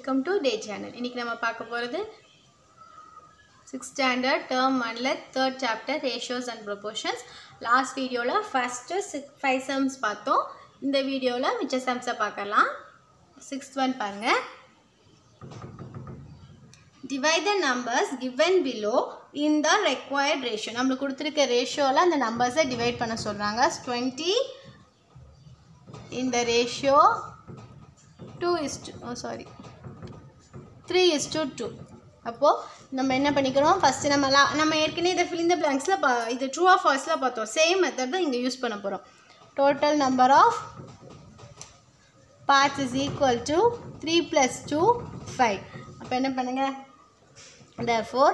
Welcome to Day Channel. இன்னைக்கு நம்ம பார்க்க போறது 6th standard term 1ல 3rd chapter ratios and proportions. Last videoல first 5 sums பார்த்தோம். இந்த வீடியோல மிச்ச sums பார்க்கலாம். 6th one பாருங்க. Divide the numbers given below in the required ratio. நமக்கு கொடுத்திருக்க ரேஷியோல அந்த நம்பர்ஸை டிவைட் பண்ண சொல்றாங்க. 20 in the ratio 3:2. அப்போ நம்ம என்ன பண்ணிக்கிறோம், ஃபர்ஸ்ட் நம்ம ஏற்கனவே இத fill in the blanksல இது true or falseல பார்த்தோம். சேம் மெத்தட் தான் இங்க யூஸ் பண்ண போறோம். Total number of parts is equal to 3 plus 2 5. அப்ப என்ன பண்ணுங்க, therefore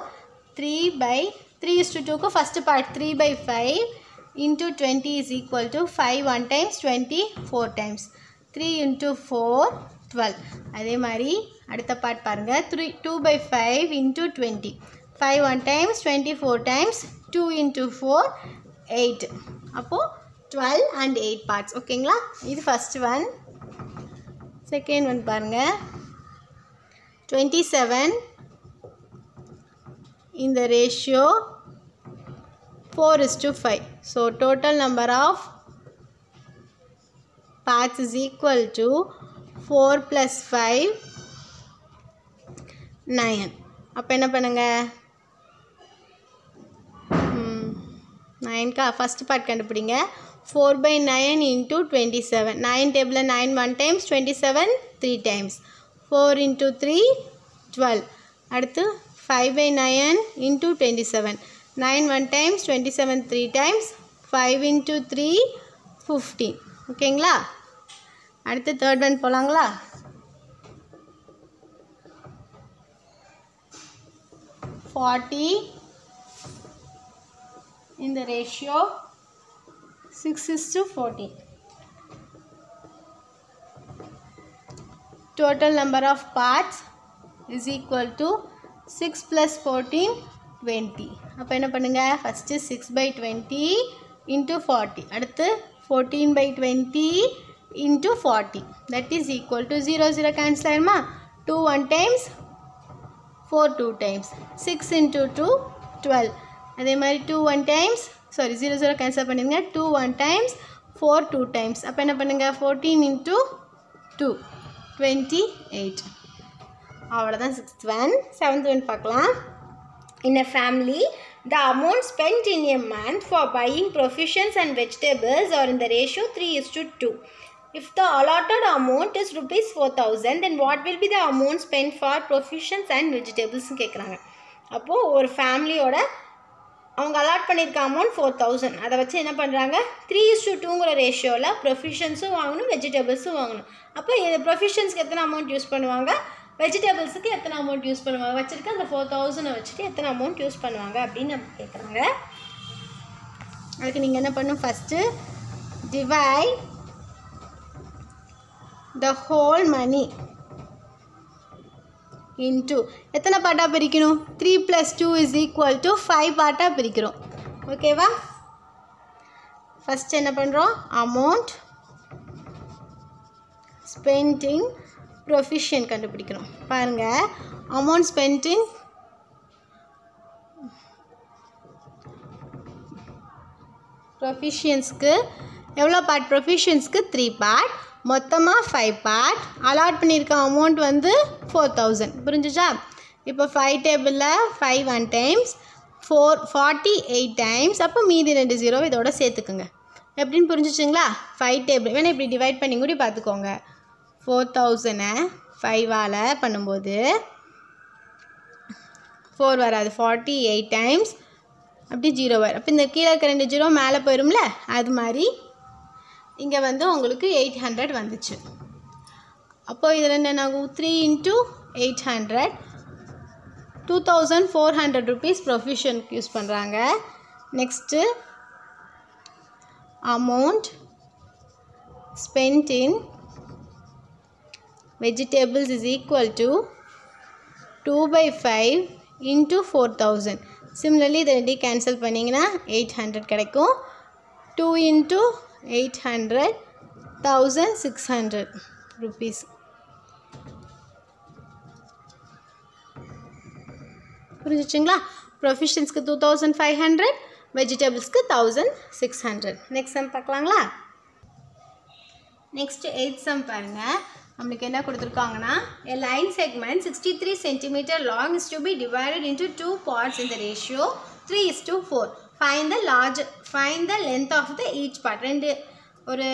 3:2 க்கு first part 3/5 into 20 is equal to 5 1 times 20 4 times 3 into 4 12. அதே மாதிரி அடுத்த part பாருங்க, 2/5 into 20 5 1 times 24 times 2 into 4 8. அப்போ 12 and 8 parts. ஓகேங்களா, இது first one. second one பாருங்க, 27 in the ratio 4:5. So total number of parts is equal to 4 plus 5 9. அப்ப என்ன பண்ணுங்க, 9 का first part கண்டுபிடிங்க. 4/9 into 27. 9 table 9 1 times 27 3 times 4 into 3 12. அடுத்து 5/9 into 27. 9 1 times 27 3 times 5 into 3 15. ஓகேங்களா, அடுத்து third one போலாங்களா. 40 in the ratio 6:14. Total number of parts is equal to 6 plus 14 20. அப்ப என்ன பண்ணுங்க, first 6/20 into 40. அடுத்து 14/20 into 40. That is equal to 0 0 cancel ஆயிருமா. 2 1 times 4 2 times 6 into 2 12. அதே மாதிரி 2 1 times 0 0 cancel பண்ணிருங்க. 2 1 times 4 2 times. அப்ப என்ன பண்ணுங்க, 14 into 2 28. அவ்வளவுதான் 6th one. 7th one பார்க்கலாம். In a family, the amount spent in a month for buying provisions and vegetables are in the ratio 3:2. If the allotted amount is rupees 4,000, then what will be the amount spent for provisions and vegetables கேக்குறாங்க. அப்போ ஒரு ஃபேமிலியோட அவங்க allot பண்ணிருக்க amount 4,000. அதை வச்சு என்ன பண்றாங்க, 3:2ங்கிற ரேஷியோல ப்ரொவிஷன்ஸும் வாங்கணும் வெஜிடபிள்ஸும் வாங்கணும். அப்போ ப்ரொவிஷன்ஸ்க்கு எத்தனை அமௌண்ட் யூஸ் பண்ணுவாங்க, வெஜிடபிள்ஸுக்கு எத்தனை அமௌண்ட் யூஸ் பண்ணுவாங்க, வச்சுருக்க அந்த 4,000 வச்சுட்டு எத்தனை அமௌண்ட் யூஸ் பண்ணுவாங்க அப்படின்னு நம்ம கேட்குறாங்க. அதுக்கு நீங்கள் என்ன பண்ணணும், first divide the whole money into எத்தனை பார்ட்டாக பிரிக்கணும், 3 plus 2 is equal to 5 பார்ட்டாக பிரிக்கிறோம். ஓகேவா, ஃபஸ்ட் என்ன பண்ணுறோம், அமௌண்ட் ஸ்பெண்டிங் ப்ரொஃபிஷியன் கண்டுபிடிக்கணும். பாருங்க, அமௌண்ட் ஸ்பெண்டிங் ப்ரொஃபிஷியன்ஸ்க்கு எவ்வளோ பார்ட், ப்ரொஃபிஷியன்ஸ்க்கு 3 பார்ட், மொத்தமாக 5 பார்ட். அலாட் பண்ணியிருக்க அமௌண்ட் வந்து 4,000. புரிஞ்சுச்சா. இப்போ 5 டேபிளில் 5 1 times 48 times. அப்போ மீதி 2 0 இதோட சேர்த்துக்குங்க. எப்படின்னு புரிஞ்சிச்சுங்களா. 5 டேபிள் வேணால் இப்படி டிவைட் பண்ணி கூட பார்த்துக்கோங்க. 4,000 5ஆல் பண்ணும்போது 4 வராது, 48 times அப்படி 0 வரும். அப்போ இந்த கீழே இருக்க 2 0 மேலே போயிடும்ல, அது மாதிரி இங்கே வந்து உங்களுக்கு 800 வந்துச்சு. அப்போ இதில் என்ன ஆகும், 3 into 800 2,400 rupees ப்ரொஃபிஷனுக்கு யூஸ் பண்ணுறாங்க. Next amount spend in vegetables is equal to 2/5 into 4,000. Similarly இதை ரெண்டி கேன்சல் பண்ணிங்கன்னா 800 கிடைக்கும். 2 into 800 1600 rupees. புரிஞ்சிச்சுங்களா? ப்ரொஃபிஷியன்ஸ்க்கு 2500, வெஜிடபிள்ஸ்க்கு 1600. நெக்ஸ்ட் சம் பார்க்கலாங்களா? நெக்ஸ்ட் 8th சம் பாருங்கள். நம்மளுக்கு என்ன கொடுத்துருக்காங்கன்னா, a line segment 63 cm long is to be divided into 2 parts in the ratio 3:4. Find the length of the each part. ரெண்டு ஒரு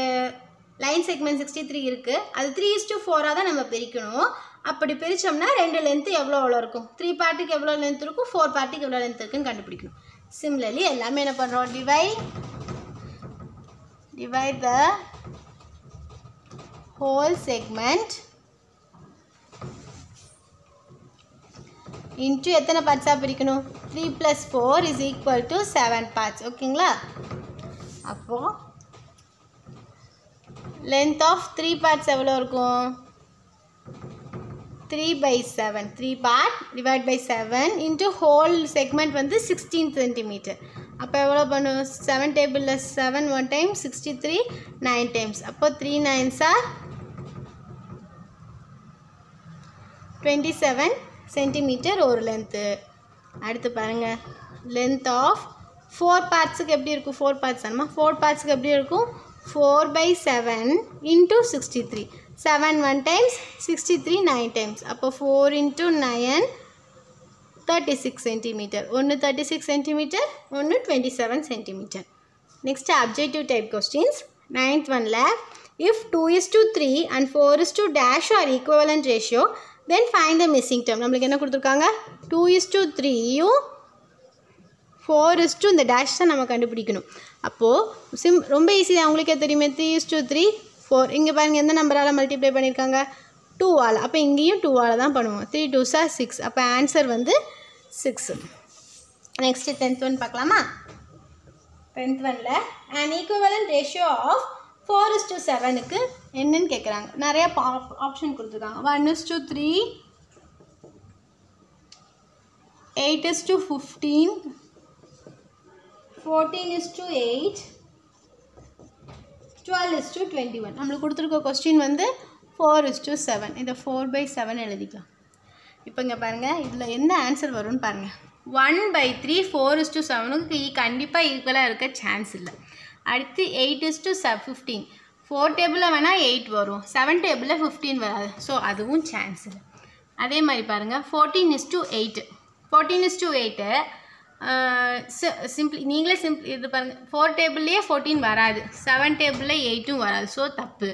லைன் செக்மெண்ட் 63 இருக்குது, அது 3:4 தான் நம்ம பிரிக்கணும். அப்படி பிரித்தோம்னா ரெண்டு லென்த்து எவ்வளோ இருக்கும், 3 பார்ட்டுக்கு எவ்வளோ லென்த் இருக்கும், 4 பார்ட்டுக்கு எவ்வளோ லென்த் இருக்குன்னு கண்டுபிடிக்கணும். சிமிலர்லி எல்லாமே என்ன பண்ணுறோம், divide the whole segment into எத்தனை பார்ட்ஸாக பிரிக்கணும், 3 + 4 = 7 பார்ட்ஸ். ஓகேங்களா? அப்போது length of 3 parts எவ்வளோ இருக்கும், 3/7. 3 part divide by 7 into whole segment வந்து 16 cm. அப்போ எவ்வளோ பண்ணும், 7 டேபிளில் 7 1 time, 63 9 times. அப்போ 3 9s are 27 cm ஒரு லென்த்து. அடுத்து பாருங்கள், லென்த் ஆஃப் 4 பார்ட்ஸுக்கு எப்படி இருக்கும், 4 பார்ட்ஸ் ஆனமா 4 பார்ட்ஸுக்கு எப்படி இருக்கும், 4/7 into 63. 7 1 times, 63 9 times. அப்போ 4 into 9 36 cm. ஒன்று 36 cm, ஒன்று 27 cm. Next objective type questions. 9th ஒன்ல, if 2:3 and 4:dash are equivalent ratio, then find the missing term. நம்மளுக்கு என்ன கொடுத்துருக்காங்க, 2:3யும் 4 இந்த டேஷ் தான் நம்ம கண்டுபிடிக்கணும். அப்போது ரொம்ப ஈஸி தான், உங்களுக்கே தெரியுமே. 3:3 4. இங்கே பாருங்கள், எந்த நம்பரால் மல்டிப்ளை பண்ணியிருக்காங்க, 2ஆல். அப்போ இங்கேயும் 2ஆல் தான் பண்ணுவோம். 3 2s are 6. அப்போ ஆன்சர் வந்து 6. நெக்ஸ்ட்டு 10th ஒன் பார்க்கலாமா? 10th ஒன்ல an equivalent ratio of 4:7க்கு என்னன்னு கேட்குறாங்க. நிறைய ஆப்ஷன் கொடுத்துருக்காங்க. 1:3, 8:15, 14:8, 12:21. நம்மளுக்கு கொடுத்துருக்க கொஸ்டின் வந்து 4:7. இதை 4/7 எழுதிக்கலாம். இப்போ இங்கே பாருங்கள், இதில் என்ன ஆன்சர் வரும்னு பாருங்கள். 1/3 4:7க்கு கண்டிப்பாக ஈக்குவலாக இருக்க சான்ஸ் இல்லை. அடுத்து 8:15. 4 டேபிளில் வேணால் 8 வரும், 7 டேபிளில் 15 வராது. ஸோ அதுவும் சான்ஸ் இல்லை. அதே மாதிரி பாருங்கள், 14:8. 14:8 சிம்பிளி நீங்களே இது பாருங்கள், 4 டேபிள்லேயே 14 வராது, 7 டேபிளில் 8ம் வராது. ஸோ தப்பு.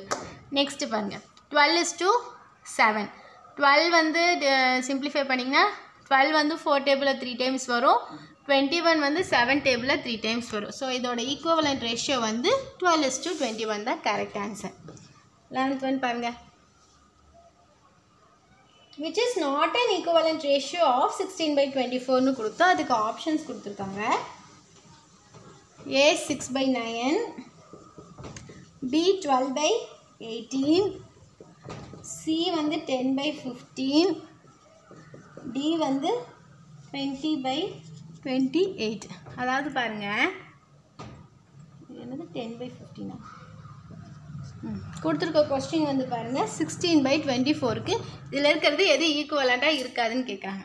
நெக்ஸ்ட்டு பாருங்கள், 12:7. 12 வந்து சிம்பிளிஃபை பண்ணிங்கன்னா 12 வந்து 4 டேபிளில் 3 டைம்ஸ் வரும், 21 வந்து 7 டேபிளில் 3 டைம்ஸ் வரும். ஸோ இதோட ஈக்குவலண்ட் ரேஷியோ வந்து 12:21 தான் கரெக்ட் ஆன்சர். 11th ஒன் பாருங்கள், which is not an equivalent ratio of 16/24னு கொடுத்தா அதுக்கு ஆப்ஷன்ஸ் கொடுத்துருக்காங்க. A 6/9, B 12/18, C வந்து 10/15, D வந்து 20/28. அதாவது பாருங்கள், என்னது 10/15 கொடுத்துருக்க கொஸ்டின் வந்து பாருங்கள், 16/24க்கு இதில் இருக்கிறது எது ஈக்குவலண்ட்டாக இருக்காதுன்னு கேட்குறாங்க.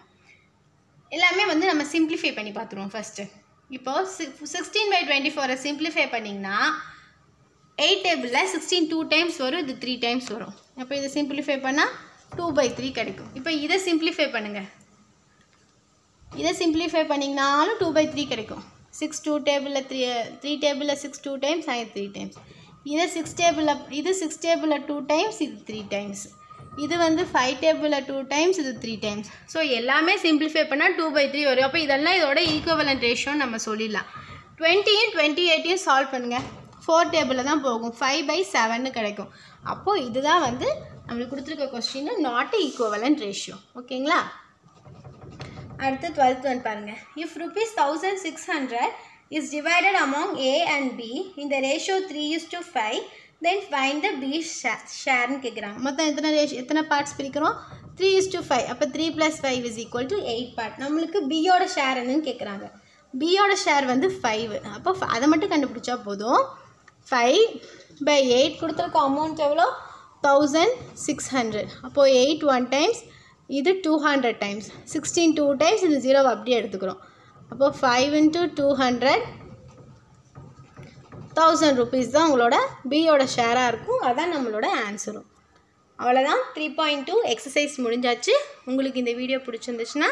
எல்லாமே வந்து நம்ம சிம்பிளிஃபை பண்ணி பார்த்துருவோம் ஃபஸ்ட்டு. இப்போது 16/24 சிம்பிளிஃபை பண்ணிங்கன்னா 8 டேபிளில் 16 2 டைம்ஸ் வரும், இது 3 டைம்ஸ் வரும். அப்போ இதை சிம்பிளிஃபை பண்ணால் 2/3 கிடைக்கும். இப்போ இதை சிம்பிளிஃபை பண்ணுங்கள், இதை சிம்பிளிஃபை பண்ணிங்கனாலும் 2/3 கிடைக்கும். 6 2 டேபிளில் 3 டேபிளில் 6 2 டைம்ஸ், 3 டைம்ஸ். இது 6 டேபிளில் 2 டைம்ஸ், இது 3 டைம்ஸ். இது வந்து 5 டேபிளில் 2 டைம்ஸ், இது 3 டைம்ஸ். ஸோ எல்லாமே சிம்பிளிஃபை பண்ணால் 2/3 வரும். அப்போ இதெல்லாம் இதோட ஈக்குவலண்ட் ரேஷியோன்னு நம்ம சொல்லிடலாம். 20யும் 28யும் சால்வ் பண்ணுங்கள், 4 டேபிளில் தான் போகும், 5/7 கிடைக்கும். அப்போது இதுதான் வந்து நம்மளுக்கு கொடுத்துருக்க கொஸ்டின் நாட் ஈக்குவலண்ட் ரேஷியோ. ஓகேங்களா? அடுத்து 12th ஒன் பாருங்கள். If ₹1600 is divided among A and B in the ratio 3:5, then find the B shareன்னு கேட்குறாங்க. மொத்தம் எத்தனை பார்ட்ஸ் பிரிக்கிறோம், 3:5. அப்போ 3 + 5 = 8 பார்ட். நம்மளுக்கு பியோட ஷேர் என்னன்னு கேட்குறாங்க. பியோட ஷேர் வந்து 5. அப்போ அதை மட்டும் கண்டுபிடிச்சா போதும். 5/8 கொடுத்துருக்க அமௌண்ட் எவ்வளோ, 1600. அப்போது 8 1 times, இது 200 டைம்ஸ் 16 2 டைம்ஸ் இந்த 0 அப்படியே எடுத்துக்கிறோம். அப்போ 5 into 200 1000 rupees தான் உங்களோட பியோட ஷேராக இருக்கும். அதான் நம்மளோட ஆன்சரும். அவ்வளோதான் 3.2 எக்ஸசைஸ் முடிஞ்சாச்சு. உங்களுக்கு இந்த வீடியோ பிடிச்சிருந்துச்சுன்னா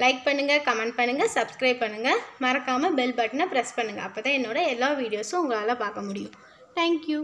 லைக் பண்ணுங்கள், கமெண்ட் பண்ணுங்கள், சப்ஸ்கிரைப் பண்ணுங்கள். மறக்காமல் பெல் பட்டனை ப்ரெஸ் பண்ணுங்கள். அப்போ தான் என்னோட எல்லா வீடியோஸும் உங்களால் பார்க்க முடியும். தேங்க்யூ.